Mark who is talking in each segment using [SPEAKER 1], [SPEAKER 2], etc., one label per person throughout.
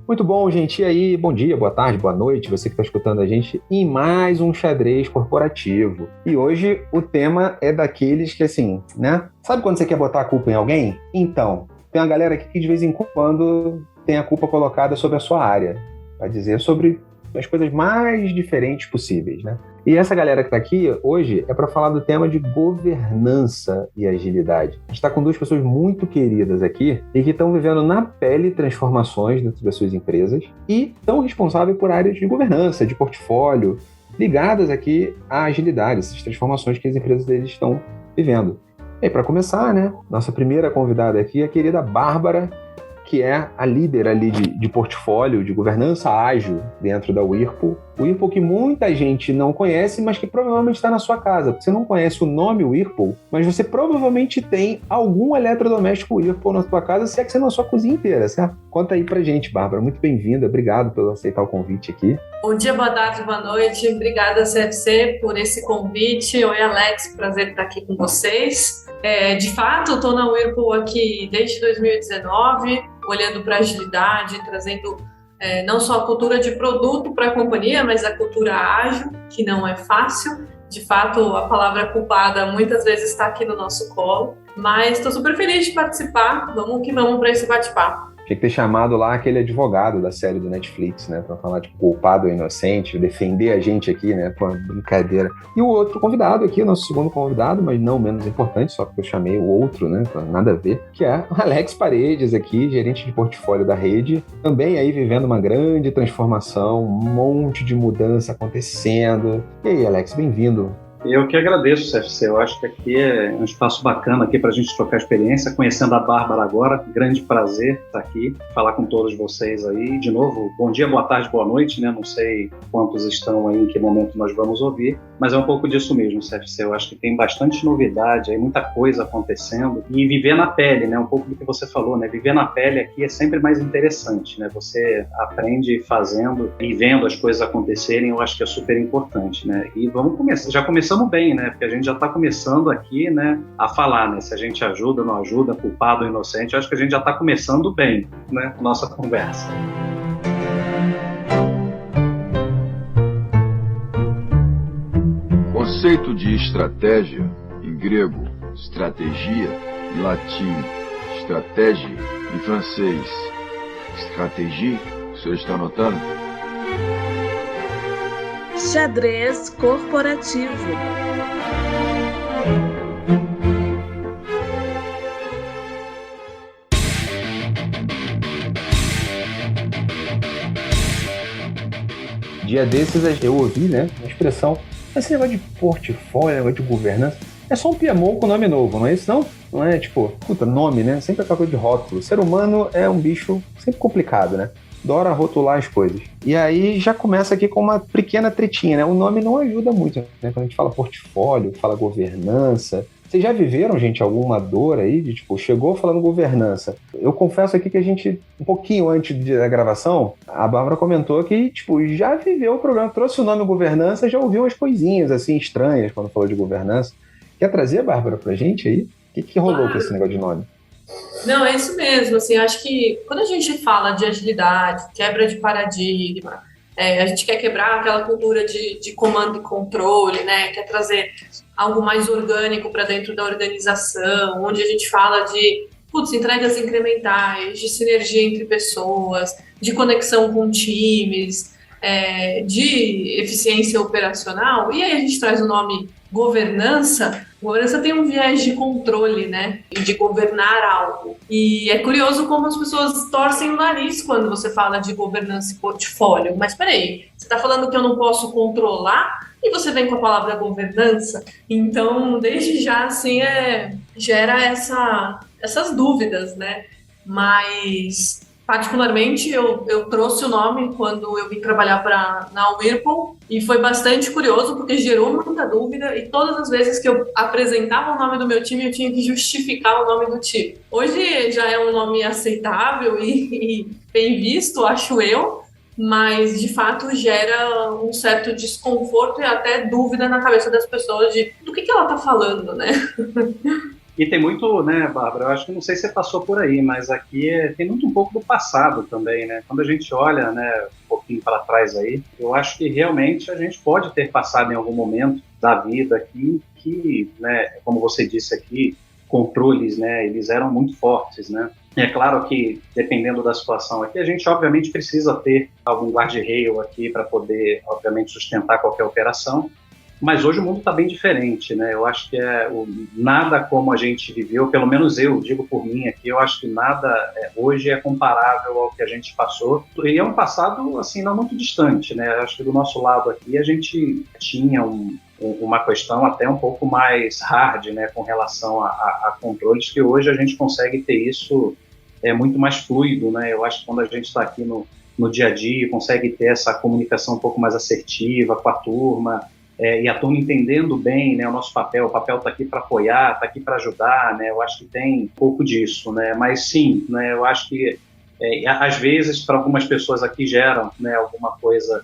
[SPEAKER 1] Muito bom, gente. E aí, bom dia, boa tarde, boa noite, você que está escutando a gente em mais um xadrez corporativo. E hoje o tema é daqueles que, assim, né? Sabe quando você quer botar a culpa em alguém? Então, tem uma galera aqui que de vez em quando tem a culpa colocada sobre a sua área. Vai dizer sobre as coisas mais diferentes possíveis, né? E essa galera que está aqui hoje é para falar do tema de governança e agilidade. A gente está com duas pessoas muito queridas aqui e que estão vivendo na pele transformações dentro das suas empresas e estão responsáveis por áreas de governança, de portfólio, ligadas aqui à agilidade, essas transformações que as empresas deles estão vivendo. E para começar, né, nossa primeira convidada aqui é a querida Bárbara, que é a líder ali de portfólio, de governança ágil dentro da Whirlpool. O Whirlpool que muita gente não conhece, mas que provavelmente está na sua casa. Você não conhece o nome Whirlpool, mas você provavelmente tem algum eletrodoméstico Whirlpool na sua casa, se é que você não na sua cozinha inteira, certo? Conta aí pra gente, Bárbara. Muito bem-vinda. Obrigado por aceitar o convite aqui.
[SPEAKER 2] Bom dia, boa tarde, boa noite. Obrigada, CFC, por esse convite. Oi, Alex. Prazer estar aqui com vocês. De fato, estou na Whirlpool aqui desde 2019, olhando para a agilidade, trazendo não só a cultura de produto para a companhia, mas a cultura ágil, que não é fácil. De fato, a palavra culpada muitas vezes está aqui no nosso colo, mas estou super feliz de participar. Vamos que vamos para esse bate-papo.
[SPEAKER 1] Tinha que ter chamado lá aquele advogado da série do Netflix, né? Pra falar, tipo, culpado ou inocente, defender a gente aqui, né? Pô, brincadeira. E o outro convidado aqui, o nosso segundo convidado, mas não menos importante, só porque eu chamei o outro, né? Nada a ver, que é o Alex Paredes aqui, gerente de portfólio da rede, também aí vivendo uma grande transformação, um monte de mudança acontecendo. E aí, Alex, bem-vindo.
[SPEAKER 3] Eu que agradeço, CFC. Eu acho que aqui é um espaço bacana aqui para a gente trocar experiência, conhecendo a Bárbara agora. Grande prazer estar aqui, falar com todos vocês aí. De novo, bom dia, boa tarde, boa noite, né? Não sei quantos estão aí, em que momento nós vamos ouvir, mas é um pouco disso mesmo, CFC. Eu acho que tem bastante novidade aí, muita coisa acontecendo. E viver na pele, né? Um pouco do que você falou, né? Viver na pele aqui é sempre mais interessante, né? Você aprende fazendo e vendo as coisas acontecerem, eu acho que é super importante, né? E vamos começar. Já começamos bem, né? Porque a gente já está começando aqui, né, a falar, né? Se a gente ajuda, não ajuda, culpado ou inocente, eu acho que a gente já está começando bem, né? Nossa conversa.
[SPEAKER 4] O conceito de estratégia, em grego, stratégia, em latim, stratégie, em francês, stratégie, o senhor está anotando?
[SPEAKER 5] Xadrez corporativo.
[SPEAKER 1] Dia desses eu ouvi, né, uma expressão, esse negócio de portfólio, negócio de governança, é só um PMO com nome novo, não é isso não? Não é tipo, puta, nome, né? Sempre aquela coisa de rótulo. O ser humano é um bicho sempre complicado, né? Adora rotular as coisas. E aí já começa aqui com uma pequena tretinha, né? O nome não ajuda muito, né? Quando a gente fala portfólio, fala governança. Vocês já viveram, gente, alguma dor aí de, tipo, chegou falando governança? Eu confesso aqui que a gente, um pouquinho antes da gravação, a Bárbara comentou que, tipo, já viveu o programa, trouxe o nome governança, já ouviu umas coisinhas, assim, estranhas quando falou de governança. Quer trazer, Bárbara, pra gente aí? O que rolou com esse negócio de nome?
[SPEAKER 2] Não, é isso mesmo, assim, acho que quando a gente fala de agilidade, quebra de paradigma, a gente quer quebrar aquela cultura de comando e controle, né, quer trazer algo mais orgânico para dentro da organização, onde a gente fala de entregas incrementais, de sinergia entre pessoas, de conexão com times, de eficiência operacional, e aí a gente traz o nome governança. Governança tem um viés de controle, né? E de governar algo. E é curioso como as pessoas torcem o nariz quando você fala de governança e portfólio. Mas peraí, você está falando que eu não posso controlar e você vem com a palavra governança? Então, desde já, assim, gera essas dúvidas, né? Mas, particularmente, eu trouxe o nome quando eu vim trabalhar na Whirlpool e foi bastante curioso porque gerou muita dúvida e todas as vezes que eu apresentava o nome do meu time eu tinha que justificar o nome do time. Hoje já é um nome aceitável e bem visto, acho eu, mas de fato gera um certo desconforto e até dúvida na cabeça das pessoas de do que ela está falando, né?
[SPEAKER 3] E tem muito, né, Bárbara, eu acho que não sei se você passou por aí, mas aqui tem muito um pouco do passado também, né? Quando a gente olha, né, um pouquinho para trás aí, eu acho que realmente a gente pode ter passado em algum momento da vida aqui que, né, como você disse aqui, controles, né, eles eram muito fortes, né? É claro que, dependendo da situação aqui, a gente obviamente precisa ter algum guarda-reio aqui para poder, obviamente, sustentar qualquer operação, mas hoje o mundo está bem diferente, né? Eu acho que nada como a gente viveu, pelo menos eu digo por mim aqui, eu acho que nada hoje é comparável ao que a gente passou. E é um passado, assim, não muito distante, né? Eu acho que do nosso lado aqui a gente tinha uma questão até um pouco mais hard, né, com relação a controles, que hoje a gente consegue ter isso muito mais fluido, né? Eu acho que quando a gente está aqui no dia a dia, consegue ter essa comunicação um pouco mais assertiva com a turma, e a turma entendendo bem, né, o nosso papel. O papel está aqui para apoiar, está aqui para ajudar, né? Eu acho que tem um pouco disso, né? Mas sim, né, eu acho que às vezes para algumas pessoas aqui geram, né, alguma coisa,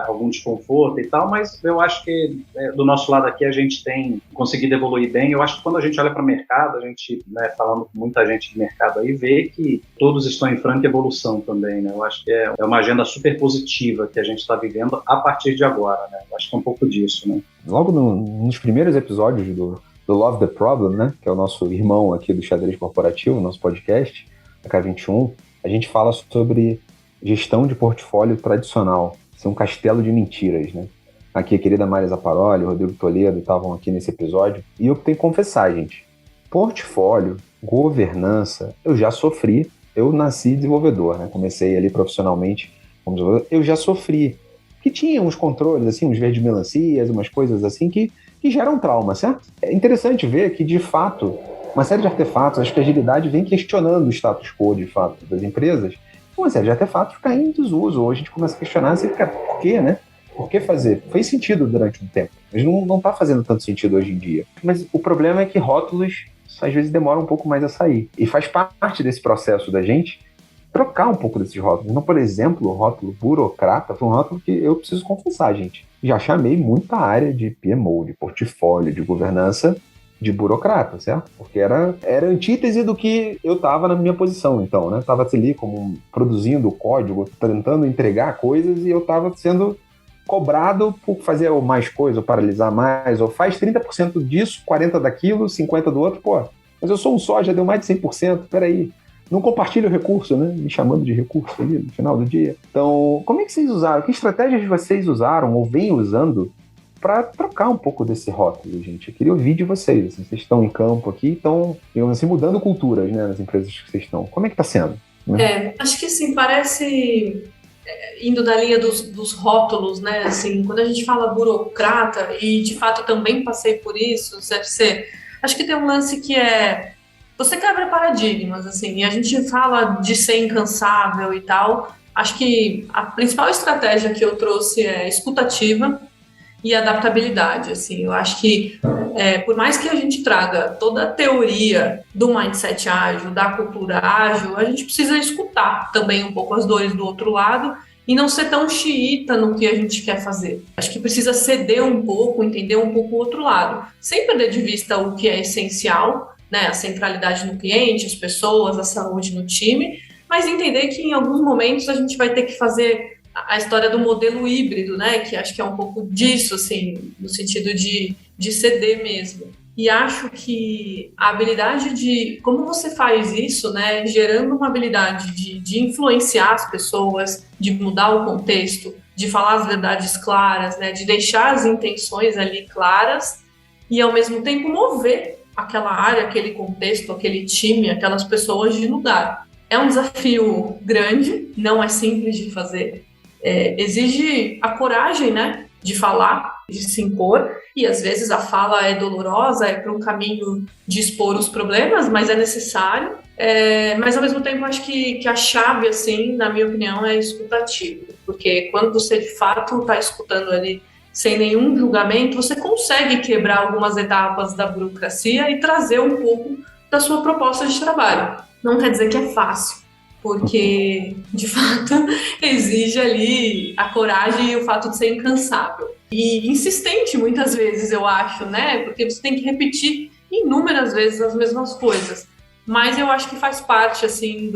[SPEAKER 3] algum desconforto e tal, mas eu acho que do nosso lado aqui a gente tem conseguido evoluir bem. Eu acho que quando a gente olha para o mercado, a gente, né, falando com muita gente de mercado aí, vê que todos estão em franca evolução também, né? Eu acho que é uma agenda super positiva que a gente está vivendo a partir de agora, né? Eu acho que é um pouco disso, né?
[SPEAKER 1] Logo nos primeiros episódios do Love the Problem, né, que é o nosso irmão aqui do Xadrez Corporativo, nosso podcast, da K21, a gente fala sobre gestão de portfólio tradicional, ser um castelo de mentiras, né? Aqui a querida Mária Zaparoli, o Rodrigo Toledo estavam aqui nesse episódio, e eu tenho que confessar, gente, portfólio, governança, eu já sofri. Eu nasci desenvolvedor, né? Comecei ali profissionalmente como desenvolvedor, eu já sofri. Que tinha uns controles, assim, uns verdes melancias, umas coisas assim que geram trauma, certo? É interessante ver que, de fato, uma série de artefatos, acho que a agilidade vem questionando o status quo, de fato, das empresas. Uma série de artefatos fica em desuso. Hoje a gente começa a questionar, assim, por quê, né? Por que fazer? Fez sentido durante um tempo, mas não está fazendo tanto sentido hoje em dia. Mas o problema é que rótulos, às vezes, demoram um pouco mais a sair. E faz parte desse processo da gente trocar um pouco desses rótulos. Então, por exemplo, o rótulo burocrata foi um rótulo que eu preciso confessar, gente. Já chamei muita área de PMO, de portfólio, de governança, de burocrata, certo? Porque era antítese do que eu estava na minha posição, então, né? Estava ali produzindo código, tentando entregar coisas, e eu estava sendo cobrado por fazer mais coisa, ou paralisar mais, ou faz 30% disso, 40% daquilo, 50% do outro. Pô, mas eu sou um só, já deu mais de 100%, peraí. Não compartilha o recurso, né? Me chamando de recurso ali no final do dia. Então, como é que vocês usaram? Que estratégias vocês usaram ou vêm usando para trocar um pouco desse rótulo, gente? Eu queria ouvir de vocês. Assim, vocês estão em campo aqui, estão, digamos assim, mudando culturas, né, nas empresas que vocês estão. Como é que está sendo?
[SPEAKER 2] Acho que assim, parece, indo da linha dos rótulos, né? Assim, quando a gente fala burocrata, e de fato também passei por isso, CFC, acho que tem um lance que você quebra paradigmas, assim, e a gente fala de ser incansável e tal. Acho que a principal estratégia que eu trouxe é escutativa e adaptabilidade, assim. Eu acho que, por mais que a gente traga toda a teoria do mindset ágil, da cultura ágil, a gente precisa escutar também um pouco as dores do outro lado e não ser tão xiita no que a gente quer fazer. Acho que precisa ceder um pouco, entender um pouco o outro lado, sem perder de vista o que é essencial, né, a centralidade no cliente, as pessoas, a saúde no time, mas entender que em alguns momentos a gente vai ter que fazer a história do modelo híbrido, né, que acho que é um pouco disso, assim, no sentido de ceder mesmo. E acho que a habilidade de como você faz isso, né, gerando uma habilidade de influenciar as pessoas, de mudar o contexto, de falar as verdades claras, né, de deixar as intenções ali claras e, ao mesmo tempo, mover aquela área, aquele contexto, aquele time, aquelas pessoas de lugar. É um desafio grande, não é simples de fazer. Exige a coragem, né, de falar, de se impor, e às vezes a fala é dolorosa, é para um caminho de expor os problemas, mas é necessário. Mas ao mesmo tempo acho que a chave, assim, na minha opinião, é escutativo, porque quando você de fato está escutando ali sem nenhum julgamento, você consegue quebrar algumas etapas da burocracia e trazer um pouco da sua proposta de trabalho. Não quer dizer que é fácil, porque, de fato, exige ali a coragem e o fato de ser incansável. E insistente, muitas vezes, eu acho, né? Porque você tem que repetir inúmeras vezes as mesmas coisas. Mas eu acho que faz parte, assim,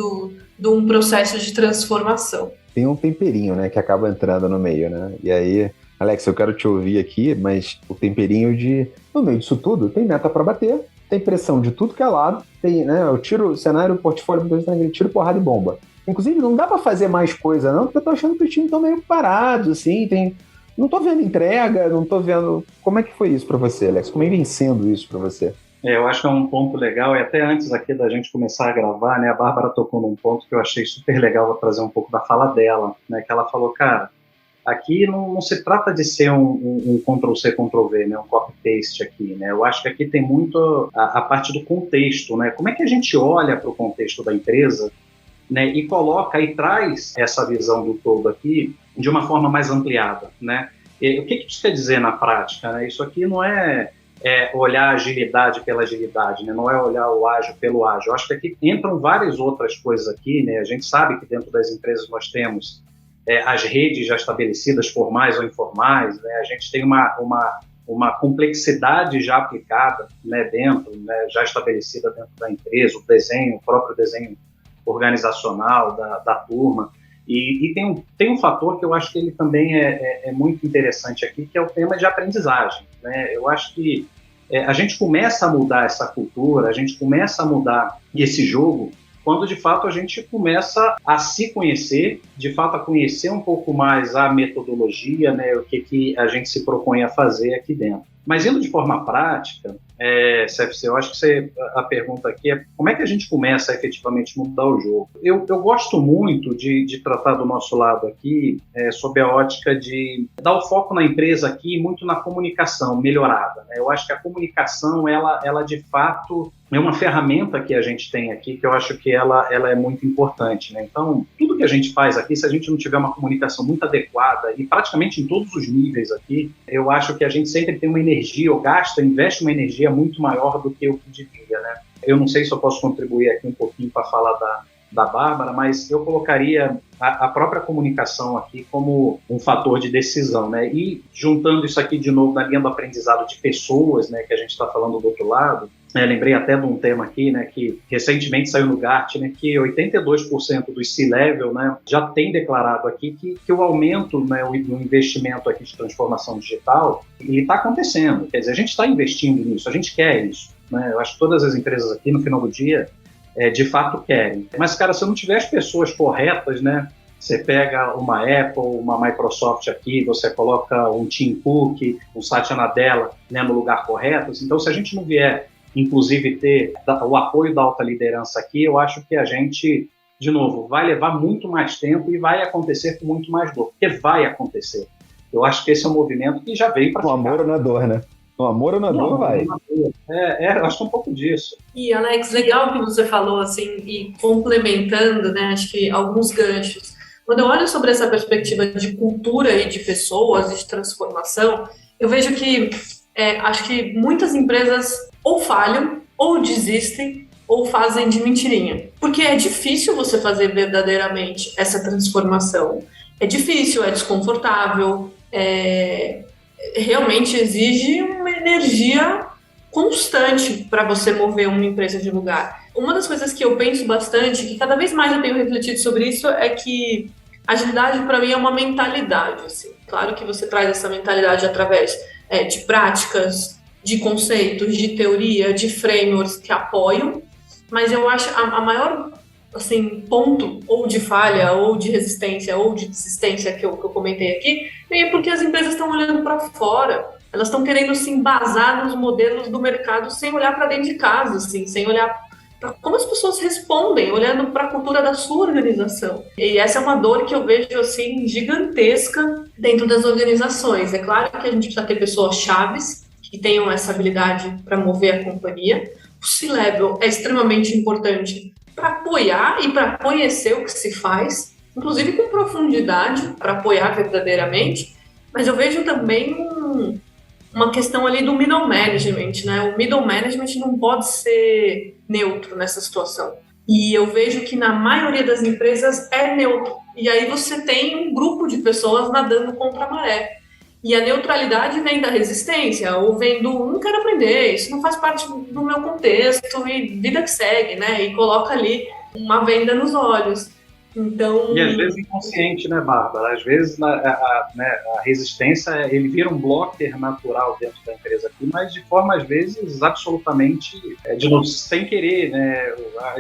[SPEAKER 2] de um processo de transformação.
[SPEAKER 1] Tem um temperinho, né, que acaba entrando no meio, né? E aí, Alex, eu quero te ouvir aqui, mas o temperinho no meio disso tudo, tem meta para bater, tem pressão de tudo que é lado, tem, né, eu tiro o cenário, o portfólio, tiro porrada e bomba. Inclusive, não dá para fazer mais coisa, não, porque eu tô achando que os times estão meio parados, assim, não tô vendo entrega, não tô vendo... Como é que foi isso para você, Alex? Como é que vem sendo isso para você?
[SPEAKER 3] Eu acho que é um ponto legal, e até antes aqui da gente começar a gravar, né, a Bárbara tocou num ponto que eu achei super legal, vou trazer um pouco da fala dela, né, que ela falou, cara, aqui não se trata de ser um Ctrl-C, Ctrl-V, né, um copy-paste aqui, né, eu acho que aqui tem muito a parte do contexto, né, como é que a gente olha para o contexto da empresa, né, e coloca e traz essa visão do todo aqui de uma forma mais ampliada, né, e o que isso quer dizer na prática, né, isso aqui não é olhar a agilidade pela agilidade, né? Não é olhar o ágil pelo ágil. Eu acho que aqui entram várias outras coisas aqui, né? A gente sabe que dentro das empresas nós temos as redes já estabelecidas, formais ou informais, né? A gente tem uma complexidade já aplicada, né, dentro, né, já estabelecida dentro da empresa, o próprio desenho organizacional da turma. E tem um fator que eu acho que ele também é muito interessante aqui, que é o tema de aprendizagem, né? Eu acho que a gente começa a mudar essa cultura, a gente começa a mudar esse jogo, quando de fato a gente começa a se conhecer, de fato a conhecer um pouco mais a metodologia, né, o que a gente se propõe a fazer aqui dentro. Mas indo de forma prática, CFC, eu acho que a pergunta aqui é como é que a gente começa a efetivamente mudar o jogo? Eu gosto muito de tratar do nosso lado aqui sob a ótica de dar o foco na empresa aqui muito na comunicação melhorada, né? Eu acho que a comunicação, ela de fato é uma ferramenta que a gente tem aqui que eu acho que ela é muito importante, né? Então, tudo que a gente faz aqui, se a gente não tiver uma comunicação muito adequada e praticamente em todos os níveis aqui, eu acho que a gente sempre tem uma energia, ou investe uma energia muito maior do que o que devia, né? Eu não sei se eu posso contribuir aqui um pouquinho para falar da Bárbara, mas eu colocaria a própria comunicação aqui como um fator de decisão, né? E juntando isso aqui de novo na linha do aprendizado de pessoas, né, que a gente está falando do outro lado, lembrei até de um tema aqui, né, que recentemente saiu no Gartner, né, que 82% dos C-Level, né, já tem declarado aqui que o aumento, né, o investimento aqui de transformação digital, ele está acontecendo. Quer dizer, a gente está investindo nisso, a gente quer isso, né? Eu acho que todas as empresas aqui, no final do dia, de fato querem. Mas, cara, se eu não tiver as pessoas corretas, né, você pega uma Apple, uma Microsoft aqui, você coloca um Tim Cook, um Satya Nadella, né, no lugar correto. Então, se a gente não vier, inclusive, ter o apoio da alta liderança aqui, eu acho que a gente, de novo, vai levar muito mais tempo e vai acontecer com muito mais dor, porque vai acontecer. Eu acho que esse é um movimento que já veio para ficar.
[SPEAKER 1] O amor ou na dor, né? O amor ou na dor vai.
[SPEAKER 3] Eu acho que é um pouco disso.
[SPEAKER 2] E, Alex, legal que você falou, assim, e complementando, né, acho que alguns ganchos. Quando eu olho sobre essa perspectiva de cultura e de pessoas e de transformação, eu vejo que acho que muitas empresas ou falham, ou desistem, ou fazem de mentirinha. Porque é difícil você fazer verdadeiramente essa transformação. É difícil, é desconfortável, realmente exige uma energia constante para você mover uma empresa de lugar. Uma das coisas que eu penso bastante, que cada vez mais eu tenho refletido sobre isso, é que agilidade para mim é uma mentalidade. Assim. Claro que você traz essa mentalidade através de práticas, de conceitos, de teoria, de frameworks que apoiam, mas eu acho a maior assim, ponto ou de falha, ou de resistência, ou de desistência que eu comentei aqui, é porque as empresas estão olhando para fora. Elas estão querendo se embasar nos modelos do mercado sem olhar para dentro de casa, assim, sem olhar para como as pessoas respondem, olhando para a cultura da sua organização. E essa é uma dor que eu vejo assim, gigantesca dentro das organizações. É claro que a gente precisa ter pessoas chaves que tenham essa habilidade para mover a companhia. O C-Level é extremamente importante para apoiar e para conhecer o que se faz, inclusive com profundidade, para apoiar verdadeiramente. Mas eu vejo também uma questão ali do middle management, né? O middle management não pode ser neutro nessa situação. E eu vejo que na maioria das empresas é neutro. E aí você tem um grupo de pessoas nadando contra a maré. E a neutralidade vem da resistência, ou vem do não quero aprender, isso não faz parte do meu contexto, e vida que segue, né? E coloca ali uma venda nos olhos. Então...
[SPEAKER 3] E às vezes inconsciente, né, Bárbara? Às vezes a resistência, ele vira um blocker natural dentro da empresa aqui, mas de forma, às vezes, absolutamente, sem querer, né,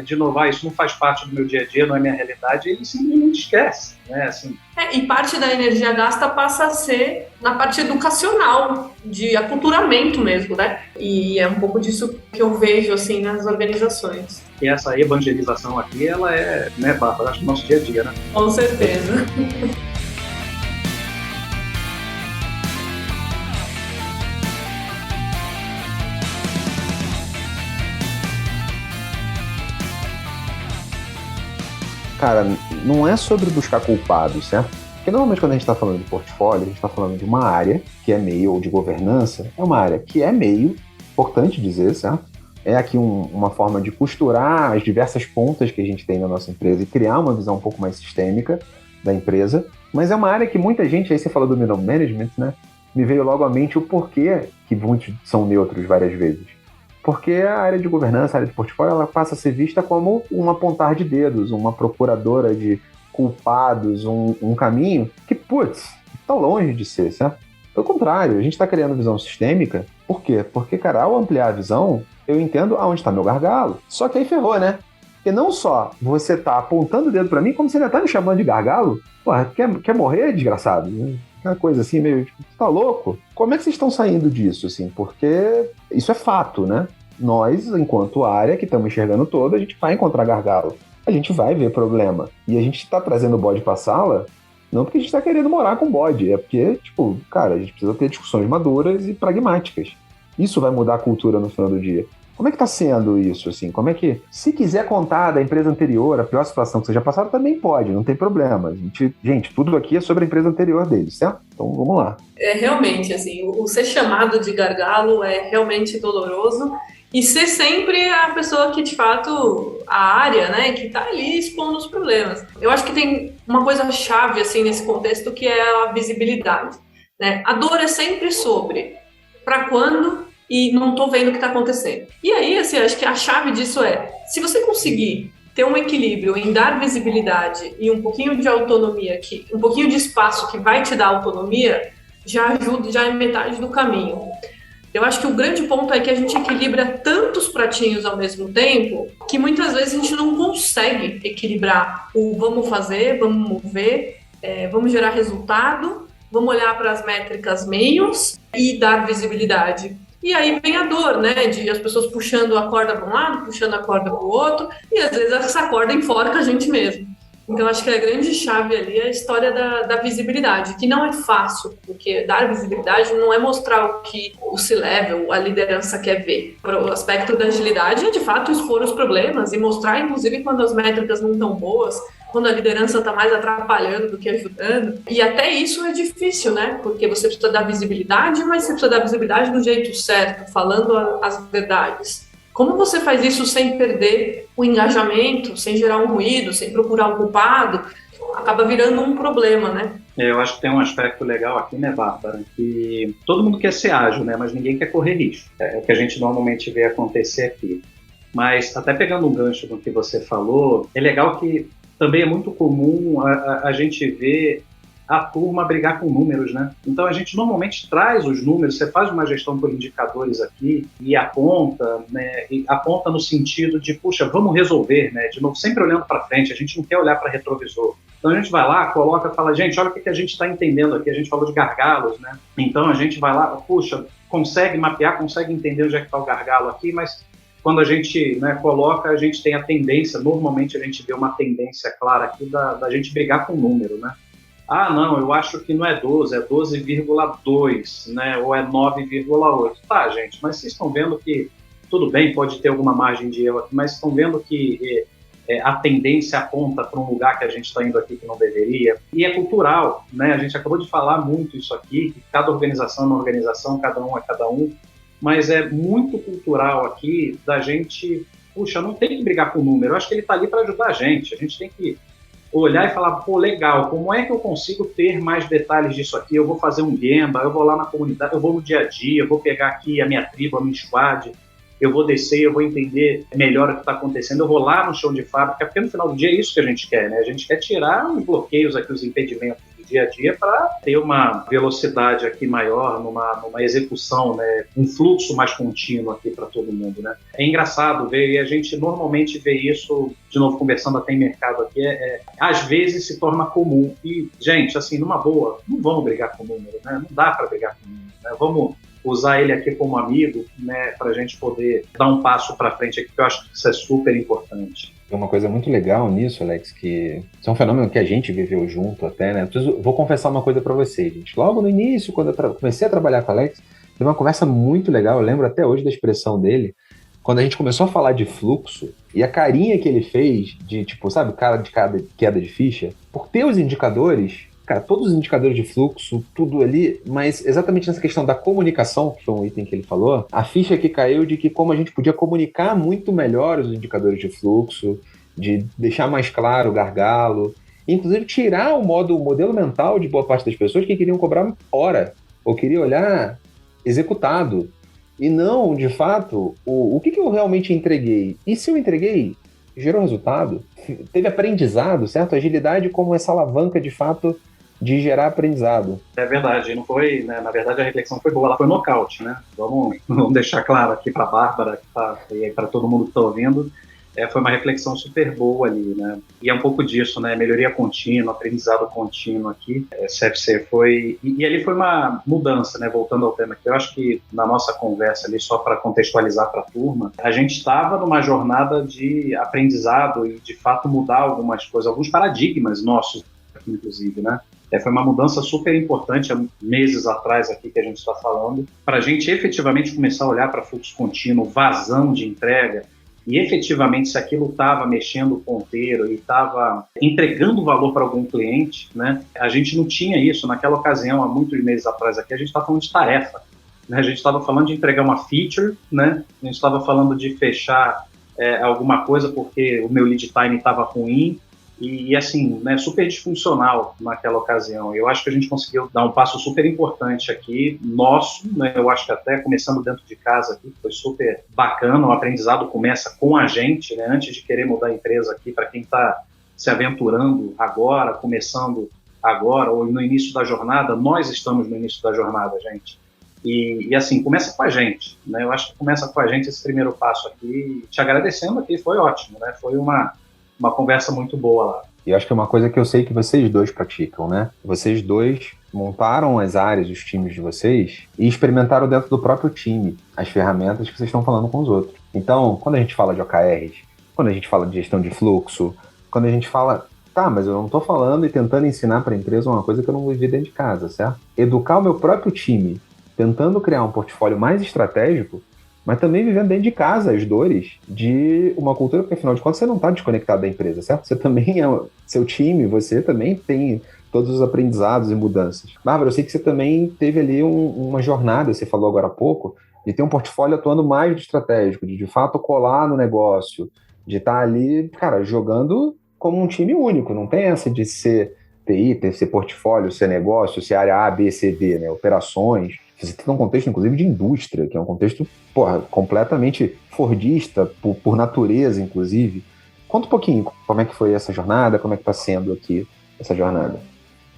[SPEAKER 3] de novo, isso não faz parte do meu dia a dia, não é minha realidade, ele simplesmente esquece, né, assim.
[SPEAKER 2] E parte da energia gasta passa a ser na parte educacional, de aculturamento mesmo, né? E é um pouco disso que eu vejo, assim, nas organizações.
[SPEAKER 3] E essa evangelização aqui, ela é, né, Bárbara, acho que no nosso dia a dia, né?
[SPEAKER 2] Com certeza.
[SPEAKER 1] Cara, não é sobre buscar culpados, certo? Porque normalmente quando a gente está falando de portfólio, a gente está falando de uma área que é meio, ou de governança, é uma área que é meio, importante dizer, certo? É aqui uma forma de costurar as diversas pontas que a gente tem na nossa empresa e criar uma visão um pouco mais sistêmica da empresa, mas é uma área que muita gente, aí você falou do middle management, né? Me veio logo à mente o porquê que muitos são neutros várias vezes. Porque a área de governança, a área de portfólio, ela passa a ser vista como um apontar de dedos, uma procuradora de culpados, um caminho que, putz, está longe de ser, certo? Pelo contrário, a gente está criando visão sistêmica. Por quê? Porque, cara, ao ampliar a visão, eu entendo aonde está meu gargalo. Só que aí ferrou, né? Porque não só você tá apontando o dedo para mim, como você ainda tá me chamando de gargalo. Porra, quer morrer, desgraçado? Uma coisa assim, meio, tipo, tá louco? Como é que vocês estão saindo disso, assim? Porque isso é fato, né? Nós, enquanto área que estamos enxergando todo, a gente vai encontrar gargalo. A gente vai ver problema. E a gente tá trazendo o bode pra sala, não porque a gente tá querendo morar com bode, é porque, tipo, cara, a gente precisa ter discussões maduras e pragmáticas. Isso vai mudar a cultura no final do dia. Como é que tá sendo isso, assim? Como é que, se quiser contar da empresa anterior, a pior situação que vocês já passaram, também pode, não tem problema. Gente, tudo aqui é sobre a empresa anterior deles, certo? Então, vamos lá.
[SPEAKER 2] É realmente, assim, o ser chamado de gargalo é realmente doloroso e ser sempre a pessoa que, de fato, a área, né, que tá ali expondo os problemas. Eu acho que tem uma coisa chave, assim, nesse contexto, que é a visibilidade, né? A dor é sempre sobre para quando e não tô vendo o que está acontecendo. E aí, assim, acho que a chave disso é, se você conseguir ter um equilíbrio em dar visibilidade e um pouquinho de autonomia, um pouquinho de espaço que vai te dar autonomia, já ajuda, já é metade do caminho. Eu acho que o grande ponto é que a gente equilibra tantos pratinhos ao mesmo tempo que muitas vezes a gente não consegue equilibrar o vamos fazer, vamos mover, vamos gerar resultado, vamos olhar para as métricas meios e dar visibilidade. E aí vem a dor, né, de as pessoas puxando a corda para um lado, puxando a corda para o outro, e às vezes essa corda enforca a gente mesmo. Então, acho que a grande chave ali é a história da visibilidade, que não é fácil, porque dar visibilidade não é mostrar o que o C-Level, a liderança quer ver. O aspecto da agilidade é, de fato, expor os problemas e mostrar, inclusive, quando as métricas não estão boas, quando a liderança está mais atrapalhando do que ajudando. E até isso é difícil, né? Porque você precisa dar visibilidade, mas você precisa dar visibilidade do jeito certo, falando as verdades. Como você faz isso sem perder o engajamento, sem gerar um ruído, sem procurar um culpado? Acaba virando um problema, né?
[SPEAKER 3] Eu acho que tem um aspecto legal aqui, né, Bárbara, que todo mundo quer ser ágil, né, mas ninguém quer correr risco. É o que a gente normalmente vê acontecer aqui. Mas, até pegando um gancho do que você falou, é legal que também é muito comum a gente ver a turma brigar com números, né? Então a gente normalmente traz os números, você faz uma gestão por indicadores aqui e aponta, né? E aponta no sentido de, puxa, vamos resolver, né? De novo, sempre olhando para frente, a gente não quer olhar para retrovisor. Então a gente vai lá, coloca, fala, gente, olha o que a gente está entendendo aqui, a gente falou de gargalos, né? Então a gente vai lá, puxa, consegue mapear, consegue entender onde é que está o gargalo aqui, mas quando a gente, né, coloca, a gente tem a tendência, normalmente a gente vê uma tendência clara aqui da gente brigar com o número, né? Ah, não, eu acho que não é 12, é 12,2, né? Ou é 9,8. Tá, gente, mas vocês estão vendo que, tudo bem, pode ter alguma margem de erro aqui, mas estão vendo que a tendência aponta para um lugar que a gente está indo aqui que não deveria. E é cultural, né? A gente acabou de falar muito isso aqui, que cada organização é uma organização, cada um é cada um, mas é muito cultural aqui da gente, puxa, não tem que brigar com o número, eu acho que ele está ali para ajudar a gente tem que olhar e falar, pô, legal, como é que eu consigo ter mais detalhes disso aqui? Eu vou fazer um Gemba, eu vou lá na comunidade, eu vou no dia a dia, eu vou pegar aqui a minha tribo, a minha squad, eu vou descer, eu vou entender melhor o que está acontecendo, eu vou lá no chão de fábrica, porque no final do dia é isso que a gente quer, né? A gente quer tirar os bloqueios aqui, os impedimentos do dia a dia para ter uma velocidade aqui maior, numa execução, né? Um fluxo mais contínuo aqui para todo mundo, né? É engraçado ver, e a gente normalmente vê isso, de novo, conversando até em mercado aqui, às vezes se torna comum. E, gente, assim, numa boa, não vamos brigar com o número, né? Não dá para brigar com o número, né? Vamos usar ele aqui como amigo, né, para a gente poder dar um passo para frente aqui, que eu acho que isso é super importante.
[SPEAKER 1] Tem uma coisa muito legal nisso, Alex, que isso é um fenômeno que a gente viveu junto até, né? Vou confessar uma coisa para vocês, gente. Logo no início, quando eu comecei a trabalhar com o Alex, teve uma conversa muito legal, eu lembro até hoje da expressão dele, quando a gente começou a falar de fluxo, e a carinha que ele fez de, tipo, sabe, cara de queda de ficha, por ter os indicadores, cara, todos os indicadores de fluxo, tudo ali, mas exatamente nessa questão da comunicação, que foi um item que ele falou, a ficha que caiu de que como a gente podia comunicar muito melhor os indicadores de fluxo, de deixar mais claro o gargalo, inclusive tirar o modelo mental de boa parte das pessoas que queriam cobrar hora, ou queriam olhar executado, e não, de fato, o que eu realmente entreguei. E se eu entreguei, gerou resultado, teve aprendizado, certo? Agilidade como essa alavanca, de fato, de gerar aprendizado.
[SPEAKER 3] É verdade, não foi, né? Na verdade a reflexão foi boa, ela foi nocaute, né? Vamos deixar claro aqui para a Bárbara e para todo mundo que está ouvindo, foi uma reflexão super boa ali, né? E é um pouco disso, né? Melhoria contínua, aprendizado contínuo aqui, CFC foi... E ali foi uma mudança, né? Voltando ao tema aqui, eu acho que na nossa conversa ali, só para contextualizar para a turma, a gente estava numa jornada de aprendizado e de fato mudar algumas coisas, alguns paradigmas nossos, inclusive, né? Foi uma mudança super importante há meses atrás aqui que a gente está falando, para a gente efetivamente começar a olhar para fluxo contínuo, vazão de entrega, e efetivamente se aquilo estava mexendo o ponteiro e estava entregando valor para algum cliente, né? A gente não tinha isso naquela ocasião, há muitos meses atrás aqui, a gente estava falando de tarefa, né? A gente estava falando de entregar uma feature, né? A gente estava falando de fechar alguma coisa porque o meu lead time estava ruim, e assim, né, super disfuncional naquela ocasião. Eu acho que a gente conseguiu dar um passo super importante aqui, nosso, né, eu acho que até começando dentro de casa aqui, foi super bacana, o aprendizado começa com a gente, né, antes de querer mudar a empresa aqui, para quem está se aventurando agora, começando agora, ou no início da jornada, nós estamos no início da jornada, gente. E assim, começa com a gente, né, eu acho que começa com a gente esse primeiro passo aqui, te agradecendo aqui, foi ótimo, né, foi uma conversa muito boa lá.
[SPEAKER 1] E acho que é uma coisa que eu sei que vocês dois praticam, né? Vocês dois montaram as áreas, os times de vocês, e experimentaram dentro do próprio time as ferramentas que vocês estão falando com os outros. Então, quando a gente fala de OKRs, quando a gente fala de gestão de fluxo, quando a gente fala, tá, mas eu não estou falando e tentando ensinar para a empresa uma coisa que eu não vivi dentro de casa, certo? Educar o meu próprio time, tentando criar um portfólio mais estratégico, mas também vivendo dentro de casa as dores de uma cultura, porque afinal de contas você não está desconectado da empresa, certo? Você também é seu time, você também tem todos os aprendizados e mudanças. Bárbara, eu sei que você também teve ali uma jornada, você falou agora há pouco, de ter um portfólio atuando mais de estratégico, de fato colar no negócio, de estar ali, cara, jogando como um time único, não tem essa de ser TI, ser portfólio, ser negócio, ser área A, B, C, D, né? Operações. Você tem um contexto, inclusive, de indústria, que é um contexto, completamente fordista, por natureza, inclusive. Conta um pouquinho como é que foi essa jornada, como é que está sendo aqui essa jornada.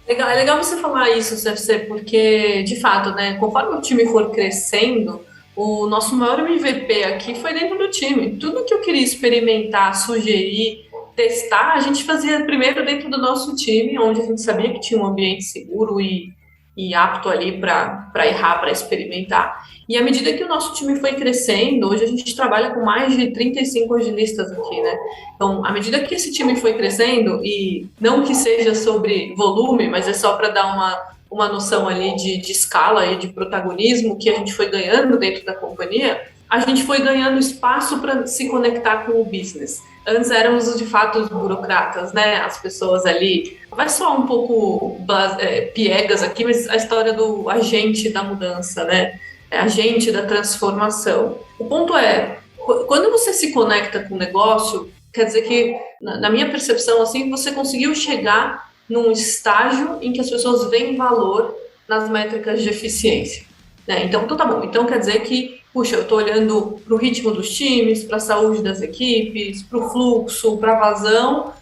[SPEAKER 2] É legal você falar isso, CFC, porque, de fato, né, conforme o time for crescendo, o nosso maior MVP aqui foi dentro do time. Tudo que eu queria experimentar, sugerir, testar, a gente fazia primeiro dentro do nosso time, onde a gente sabia que tinha um ambiente seguro e apto ali para errar, para experimentar. E à medida que o nosso time foi crescendo, hoje a gente trabalha com mais de 35 agilistas aqui, né? Então, à medida que esse time foi crescendo, e não que seja sobre volume, mas é só para dar uma noção ali de escala e de protagonismo que a gente foi ganhando dentro da companhia, a gente foi ganhando espaço para se conectar com o business. Antes éramos, de fato, os burocratas, né? As pessoas ali... Vai soar um pouco piegas aqui, mas a história do agente da mudança, né? Agente da transformação. O ponto é, quando você se conecta com o negócio, Quer dizer que, na minha percepção, assim, você conseguiu chegar num estágio em que as pessoas veem valor nas métricas de eficiência, né? Então tá bom. Então quer dizer que, puxa, eu estou olhando para o ritmo dos times, para a saúde das equipes, para o fluxo, para a vazão,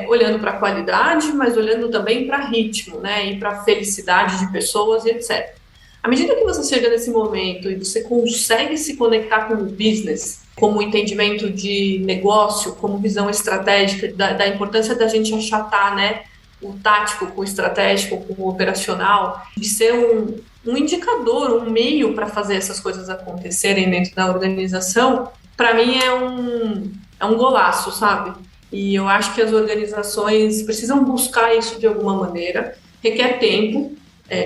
[SPEAKER 2] olhando para a qualidade, mas olhando também para ritmo, né? E para a felicidade de pessoas e etc. À medida que você chega nesse momento e você consegue se conectar com o business, como entendimento de negócio, como visão estratégica, da importância da gente achatar, né, o tático com o estratégico, com o operacional, de ser um indicador, um meio para fazer essas coisas acontecerem dentro da organização, para mim é um golaço, sabe? E eu acho que as organizações precisam buscar isso de alguma maneira, requer tempo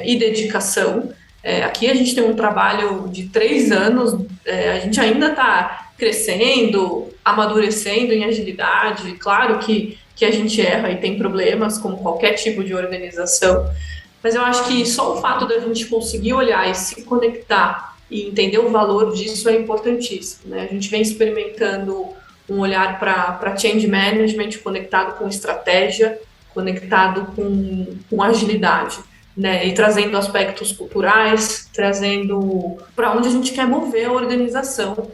[SPEAKER 2] e dedicação. Aqui a gente tem um trabalho de 3 anos, a gente ainda está crescendo, amadurecendo em agilidade. Claro que a gente erra e tem problemas, como qualquer tipo de organização, mas eu acho que só o fato da gente conseguir olhar e se conectar e entender o valor disso é importantíssimo, né? A gente vem experimentando um olhar para change management conectado com estratégia, conectado com agilidade, né? E trazendo aspectos culturais, trazendo para onde a gente quer mover a organização,